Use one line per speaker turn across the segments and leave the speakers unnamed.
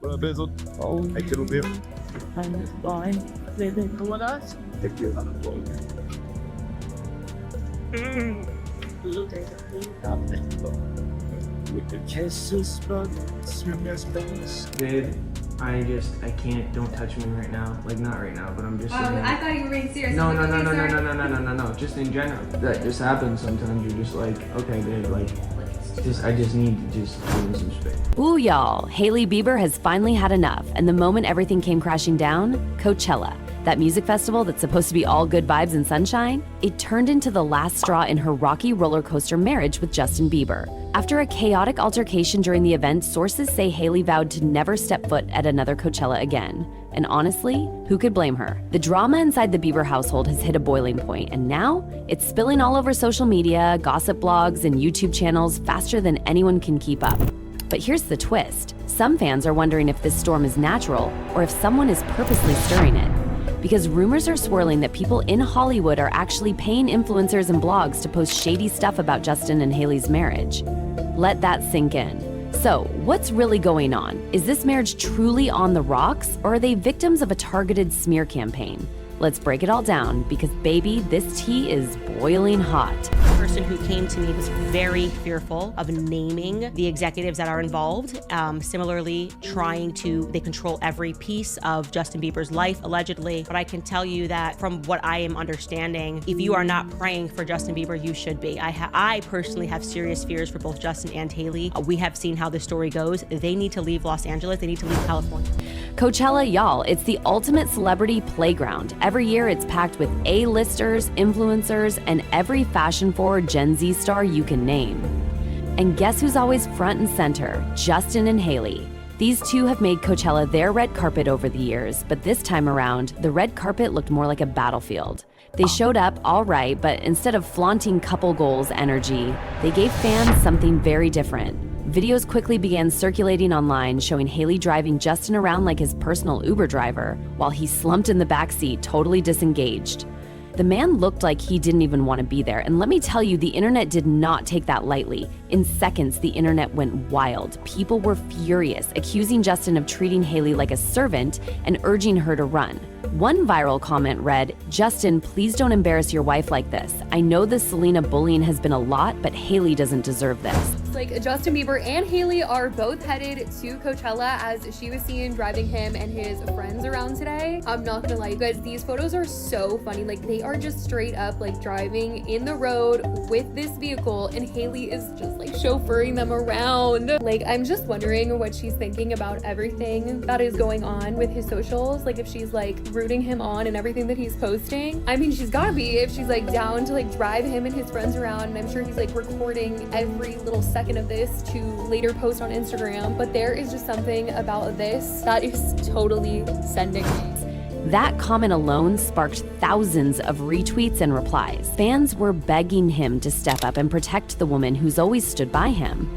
What up, Bizzle?
Oh,
Hey, Kittle Bill.
I'm just fine. Living with us.
Take you on the floor.
With the kisses, but swim your space.
Dude, I can't, don't touch me right now. Like, not right now, but I'm just saying.
I thought you were being serious.
No, just in general. That just happens sometimes. You're just like, okay, dude, like, I just need to just give me some space.
Ooh, y'all, Hailey Bieber has finally had enough, and the moment everything came crashing down, Coachella, that music festival that's supposed to be all good vibes and sunshine, it turned into the last straw in her rocky roller coaster marriage with Justin Bieber. After a chaotic altercation during the event, sources say Hailey vowed to never step foot at another Coachella again. And honestly, who could blame her? The drama inside the Bieber household has hit a boiling point, and now it's spilling all over social media, gossip blogs, and YouTube channels faster than anyone can keep up. But here's the twist. Some fans are wondering if this storm is natural or if someone is purposely stirring it. Because rumors are swirling that people in Hollywood are actually paying influencers and blogs to post shady stuff about Justin and Hailey's marriage. Let that sink in. So, what's really going on? Is this marriage truly on the rocks, or are they victims of a targeted smear campaign? Let's break it all down, because baby, this tea is boiling hot.
The person who came to me was very fearful of naming the executives that are involved. Similarly, they control every piece of Justin Bieber's life, allegedly. But I can tell you that from what I am understanding, if you are not praying for Justin Bieber, you should be. I personally have serious fears for both Justin and Hailey. We have seen how this story goes. They need to leave Los Angeles. They need to leave California.
Coachella, y'all, it's the ultimate celebrity playground. Every year it's packed with A-listers, influencers, and every fashion-forward Gen Z star you can name. And guess who's always front and center? Justin and Hailey. These two have made Coachella their red carpet over the years, but this time around, the red carpet looked more like a battlefield. They showed up all right, but instead of flaunting couple goals energy, they gave fans something very different. Videos quickly began circulating online showing Hailey driving Justin around like his personal Uber driver, while he slumped in the backseat, totally disengaged. The man looked like he didn't even want to be there, and let me tell you, the internet did not take that lightly. In seconds, the internet went wild. People were furious, accusing Justin of treating Hailey like a servant and urging her to run. One viral comment read, "Justin, please don't embarrass your wife like this. I know the Selena bullying has been a lot, but Hailey doesn't deserve this."
Like, Justin Bieber and Hailey are both headed to Coachella, as she was seen driving him and his friends around today. I'm not gonna lie, you guys, these photos are so funny. Like, they are just straight up like driving in the road with this vehicle, and Hailey is just like chauffeuring them around. Like, I'm just wondering what she's thinking about everything that is going on with his socials. Like, if she's like rooting him on and everything that he's posting. I mean, she's gotta be, if she's like down to like drive him and his friends around, and I'm sure he's like recording every little second of this to later post on Instagram. But there is just something about this that is totally sending me.
That comment alone sparked thousands of retweets and replies. Fans were begging him to step up and protect the woman who's always stood by him.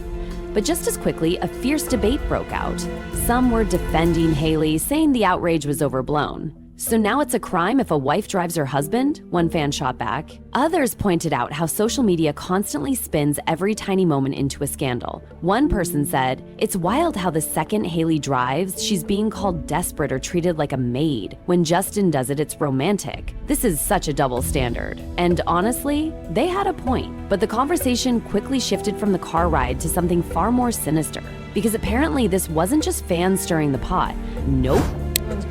But just as quickly, a fierce debate broke out. Some were defending Hailey, saying the outrage was overblown. So now it's a crime if a wife drives her husband? One fan shot back. Others pointed out how social media constantly spins every tiny moment into a scandal. One person said, "It's wild how the second Hailey drives, she's being called desperate or treated like a maid. When Justin does it, it's romantic. This is such a double standard." And honestly, they had a point. But the conversation quickly shifted from the car ride to something far more sinister. Because apparently this wasn't just fans stirring the pot. Nope.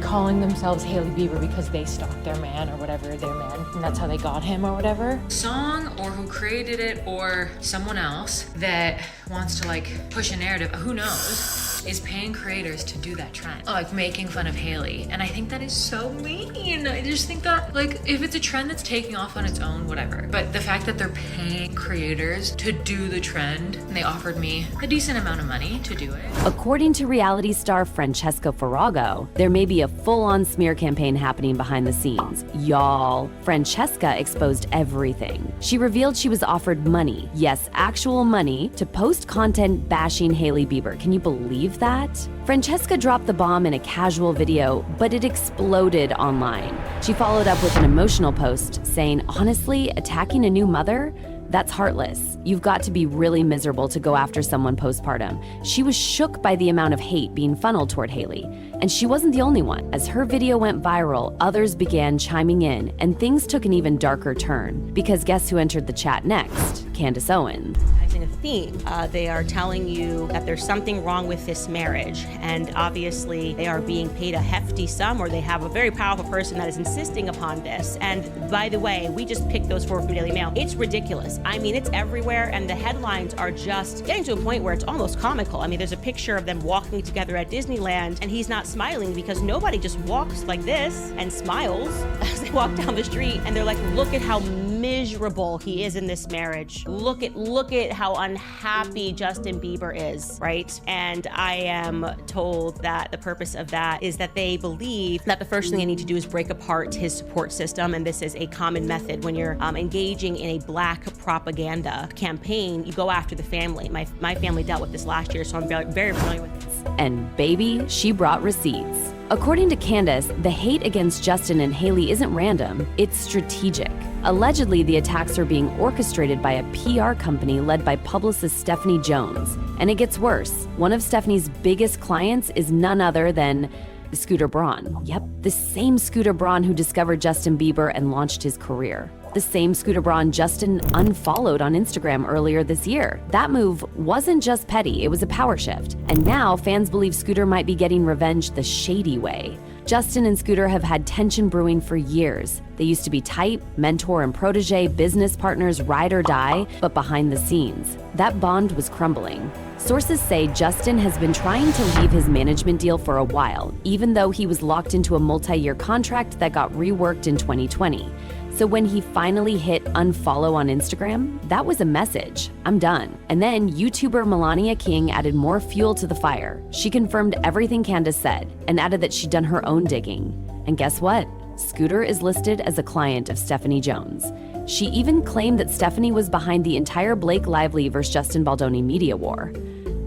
Calling themselves Hailey Bieber because they stalked their man or whatever, their man, and that's how they got him or whatever.
Song or who created it or someone else that wants to like push a narrative, who knows, is paying creators to do that trend. Like making fun of Hailey. And I think that is so mean. I just think that like if it's a trend that's taking off on its own, whatever. But the fact that they're paying creators to do the trend, and they offered me a decent amount of money to do it.
According to reality star Francesca Farrago, there may be a full-on smear campaign happening behind the scenes. Y'all, Francesca exposed everything. She revealed she was offered money, yes, actual money, to post content bashing Hailey Bieber. Can you believe that? Francesca dropped the bomb in a casual video, but it exploded online. She followed up with an emotional post saying, "Honestly, attacking a new mother? That's heartless. You've got to be really miserable to go after someone postpartum. She was shook by the amount of hate being funneled toward Hailey. And she wasn't the only one. As her video went viral, others began chiming in, and things took an even darker turn. Because guess who entered the chat next? Candace Owens.
A theme. They are telling you that there's something wrong with this marriage, and obviously they are being paid a hefty sum, or they have a very powerful person that is insisting upon this. And by the way, we just picked those four from Daily Mail. It's ridiculous. I mean, it's everywhere, and the headlines are just getting to a point where it's almost comical. I mean, there's a picture of them walking together at Disneyland, and he's not smiling because nobody just walks like this and smiles as they walk down the street, and they're like, look at how miserable he is in this marriage. Look at how unhappy Justin Bieber is, right? And I am told that the purpose of that is that they believe that the first thing they need to do is break apart his support system, and this is a common method when you're engaging in a black propaganda campaign. You go after the family. My family dealt with this last year, so I'm very, very familiar with this.
And baby, she brought receipts. According to Candace, the hate against Justin and Hailey isn't random, it's strategic. Allegedly, the attacks are being orchestrated by a PR company led by publicist Stephanie Jones. And it gets worse. One of Stephanie's biggest clients is none other than Scooter Braun. Yep, the same Scooter Braun who discovered Justin Bieber and launched his career. The same Scooter Braun Justin unfollowed on Instagram earlier this year. That move wasn't just petty, it was a power shift. And now fans believe Scooter might be getting revenge the shady way. Justin and Scooter have had tension brewing for years. They used to be tight, mentor and protege, business partners, ride or die, but behind the scenes, that bond was crumbling. Sources say Justin has been trying to leave his management deal for a while, even though he was locked into a multi-year contract that got reworked in 2020. So when he finally hit unfollow on Instagram, that was a message. I'm done. And then YouTuber Melania King added more fuel to the fire. She confirmed everything Candace said and added that she'd done her own digging. And guess what? Scooter is listed as a client of Stephanie Jones. She even claimed that Stephanie was behind the entire Blake Lively versus Justin Baldoni media war.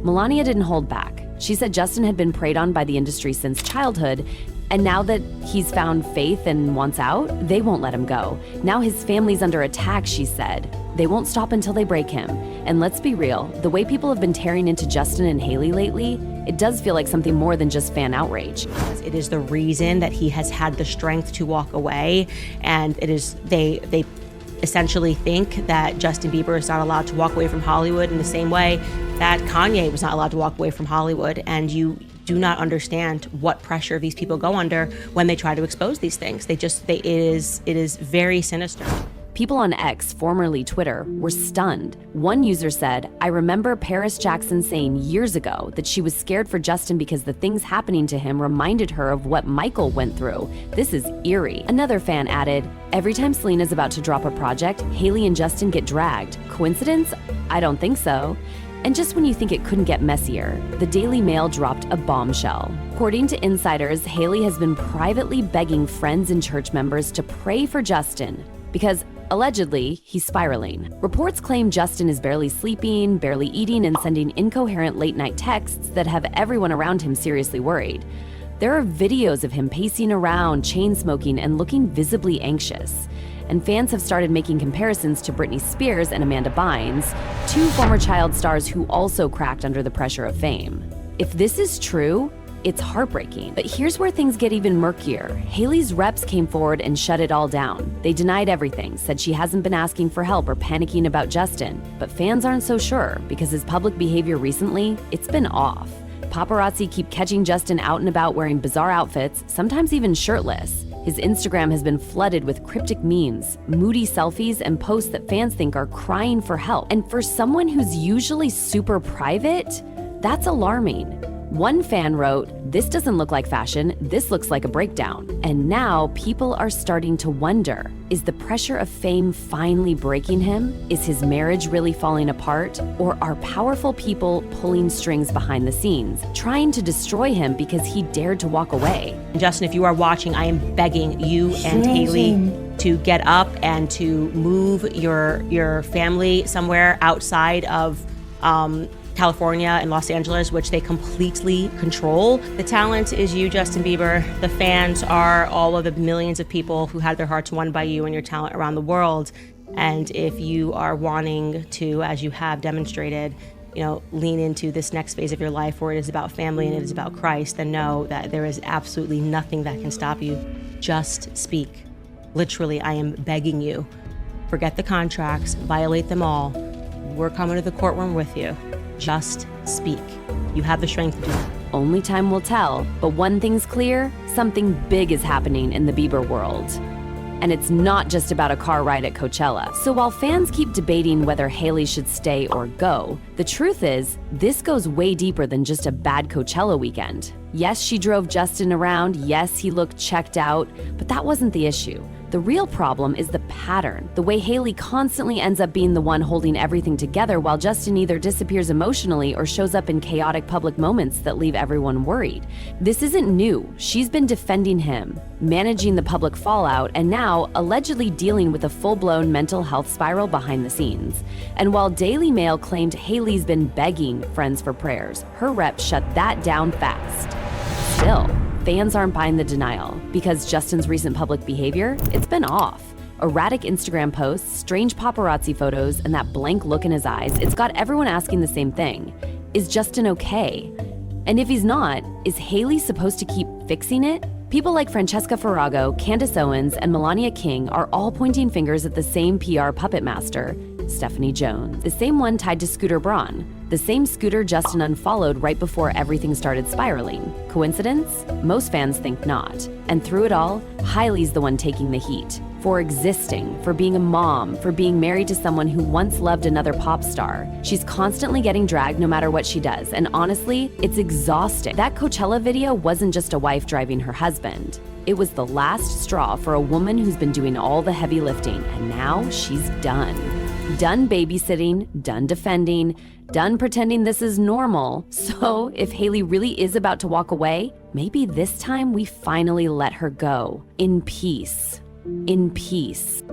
Melania didn't hold back. She said Justin had been preyed on by the industry since childhood, and now that he's found faith and wants out, they won't let him go. Now his family's under attack, she said. They won't stop until they break him. And let's be real, the way people have been tearing into Justin and Hailey lately, it does feel like something more than just fan outrage.
It is the reason that he has had the strength to walk away, and it is they essentially think that Justin Bieber is not allowed to walk away from Hollywood in the same way that Kanye was not allowed to walk away from Hollywood. And you do not understand what pressure these people go under when they try to expose these things. It is very sinister.
People on X, formerly Twitter, were stunned. One user said, "I remember Paris Jackson saying years ago that she was scared for Justin because the things happening to him reminded her of what Michael went through. This is eerie." Another fan added, "Every time Selena's about to drop a project, Hailey and Justin get dragged. Coincidence? I don't think so." And just when you think it couldn't get messier, the Daily Mail dropped a bombshell. According to insiders, Hailey has been privately begging friends and church members to pray for Justin because allegedly, he's spiraling. Reports claim Justin is barely sleeping, barely eating, and sending incoherent late-night texts that have everyone around him seriously worried. There are videos of him pacing around, chain-smoking, and looking visibly anxious. And fans have started making comparisons to Britney Spears and Amanda Bynes, two former child stars who also cracked under the pressure of fame. If this is true, it's heartbreaking. But here's where things get even murkier. Hailey's reps came forward and shut it all down. They denied everything, said she hasn't been asking for help or panicking about Justin. But fans aren't so sure because his public behavior recently, it's been off. Paparazzi keep catching Justin out and about wearing bizarre outfits, sometimes even shirtless. His Instagram has been flooded with cryptic memes, moody selfies, and posts that fans think are crying for help. And for someone who's usually super private, that's alarming. One fan wrote, "This doesn't look like fashion, this looks like a breakdown." And now people are starting to wonder, is the pressure of fame finally breaking him? Is his marriage really falling apart? Or are powerful people pulling strings behind the scenes, trying to destroy him because he dared to walk away?
And Justin, if you are watching, I am begging you and Hailey to get up and to move your family somewhere outside of California and Los Angeles, which they completely control. The talent is you, Justin Bieber. The fans are all of the millions of people who had their hearts won by you and your talent around the world. And if you are wanting to, as you have demonstrated, lean into this next phase of your life where it is about family and it is about Christ, then know that there is absolutely nothing that can stop you. Just speak. Literally, I am begging you. Forget the contracts, violate them all. We're coming to the courtroom with you. Just speak. You have the strength to do it.
Only time will tell, but one thing's clear, something big is happening in the Bieber world. And it's not just about a car ride at Coachella. So while fans keep debating whether Hailey should stay or go, the truth is, this goes way deeper than just a bad Coachella weekend. Yes, she drove Justin around, yes, he looked checked out, but that wasn't the issue. The real problem is the pattern, the way Hailey constantly ends up being the one holding everything together while Justin either disappears emotionally or shows up in chaotic public moments that leave everyone worried. This isn't new. She's been defending him, managing the public fallout, and now allegedly dealing with a full-blown mental health spiral behind the scenes. And while Daily Mail claimed Hailey's been begging friends for prayers, her rep shut that down fast. Still, fans aren't buying the denial because Justin's recent public behavior, it's been off. Erratic Instagram posts, strange paparazzi photos, and that blank look in his eyes, it's got everyone asking the same thing. Is Justin okay? And if he's not, is Hailey supposed to keep fixing it? People like Francesca Farrago, Candace Owens, and Melania King are all pointing fingers at the same PR puppet master, Stephanie Jones, the same one tied to Scooter Braun, the same Scooter Justin unfollowed right before everything started spiraling. Coincidence? Most fans think not. And through it all, Hailey's the one taking the heat. For existing, for being a mom, for being married to someone who once loved another pop star. She's constantly getting dragged no matter what she does, and honestly, it's exhausting. That Coachella video wasn't just a wife driving her husband. It was the last straw for a woman who's been doing all the heavy lifting, and now she's done. Done babysitting, done defending, done pretending this is normal. So if Hailey really is about to walk away, maybe this time we finally let her go. In peace. In peace.